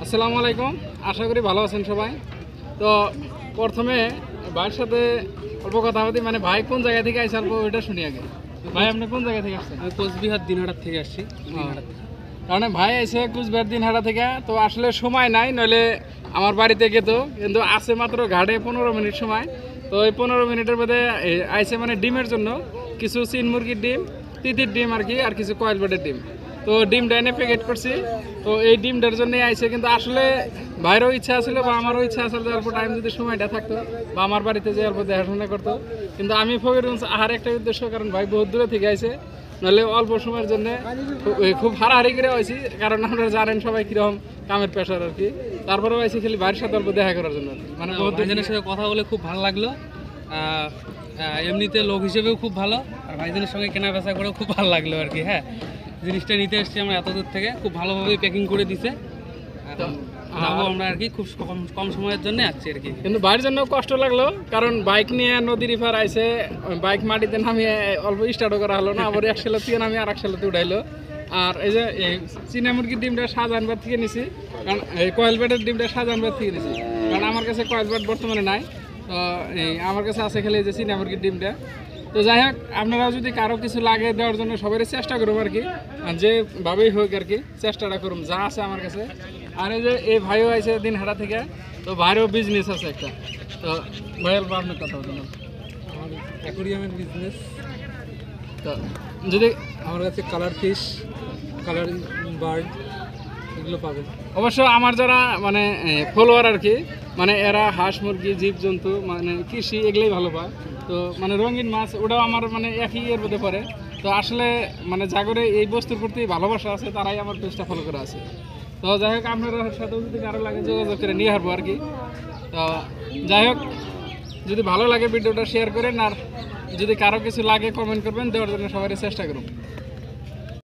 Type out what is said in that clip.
আসসালামু আলাইকুম, আশা করি ভালো আছেন সবাই। তো প্রথমে ভাইয়ের সাথে অল্প কথা বলি, মানে ভাই কোন জায়গা থেকে আসছে অল্প ওইটা শুনি আগে। ভাই আপনি কোন জায়গা থেকে আসছেন? আমি কোচবিহার দিনহাটার থেকে আসছি। কারণ ভাই এসে কুচবিহার দিনহাটা থেকে, তো আসলে সময় নাই, নইলে আমার বাড়িতে যেত, কিন্তু আছে মাত্র ঘাটে 15 মিনিট সময়। তো এই 15 মিনিটের মধ্যে আইসে মানে ডিমের জন্য কিছু চীন মুরগির ডিম, তিতির ডিম আর কি, আর কিছু কয়েল বেডের ডিম। তো ডিমটা এনে প্যাকেট করছি, তো এই ডিমটার জন্যই আইসে। কিন্তু আসলে ভাইয়েরও ইচ্ছা ছিল বা আমারও ইচ্ছা আছে যে অল্প টাইম যদি সময়টা থাকতো বা আমার বাড়িতে যে অল্প দেখাশোনা করতো, কিন্তু আমি ফকিরগঞ্জ আহার একটা উদ্দেশ্য, কারণ ভাই বহুত দূরে থেকে আইসে, নাহলে অল্প সময়ের জন্য খুব হারাহারি করে হয়েছি, কারণ আপনারা জানেন সবাই কীরকম কামের পেশার আর কি। তারপরেও আইসি খালি ভাইয়ের সাথে অল্প দেখা করার জন্য আর কি। মানে বহুত ভাইজানের সাথে কথা বলে খুব ভালো লাগলো। এমনিতে লোক হিসেবেও খুব ভালো, আর ভাইজানের সঙ্গে কেনা বেচা করেও খুব ভালো লাগলো আর কি। হ্যাঁ, জিনিসটা নিতে এসেছি আমরা এত দূর থেকে, খুব ভালোভাবে প্যাকিং করে দিছে। যাবো আমরা আর কি, খুব কম সময়ের জন্য আসছি আর কি। কিন্তু ভাইয়ের জন্য কষ্ট লাগলো, কারণ বাইক নিয়ে নদীর ইপার আইসে, বাইক মাটিতে নামিয়ে অল্প স্টার্টও করা হলো না, আবার এক সালাতে নামিয়ে আর এক সালাতে উঠাইলো। আর এই যে এই চীনা মুরগির ডিমটা শাহজাহানবাদ থেকে নিছি, কারণ এই কয়েল বেডের ডিমটা শাহজাহানবাদ থেকে নিছি, কারণ আমার কাছে কয়েল বেড বর্তমানে নাই। তো এই আমার কাছে আছে খালি এই যে চীনা মুরগির ডিমটা। তো যাই হোক, আপনারাও যদি কারো কিছু লাগে দেওয়ার জন্য সবারই চেষ্টা করুন আর কি, আর যেভাবেই হোক আর কি চেষ্টাটা করুন, যা আছে আমার কাছে। আর এই যে এই ভাইও আছে দিনহাটা থেকে, তো ভাইয়েরও বিজনেস আছে একটা। তো ভাইয়ের আপনার কথা বলুন। আমার অ্যাকোরিয়ামের বিজনেস। তো যদি আমার কাছে কালার ফিশ, কালার বার্ড এগুলো পাবেন। অবশ্য আমার যারা মানে ফলোয়ার আর কি, মানে এরা হাঁস মুরগি জীবজন্তু মানে কৃষি এগুলোই ভালো পায়। তো মানে রঙিন মাছ ওটাও আমার মানে একই এর মধ্যে পড়ে। তো আসলে মানে জাগরে এই বস্তুর প্রতি ভালোবাসা আছে, তারাই আমার পেজটা ফলো করে আছে। তো যাই হোক, আপনার সাথেও যদি কারো লাগে যোগাযোগ করে নিয়ে আসবো আর কি। তো যাই হোক, যদি ভালো লাগে ভিডিওটা শেয়ার করেন, আর যদি কারো কিছু লাগে কমেন্ট করবেন, দেওয়ার জন্য সবারই চেষ্টা করুন।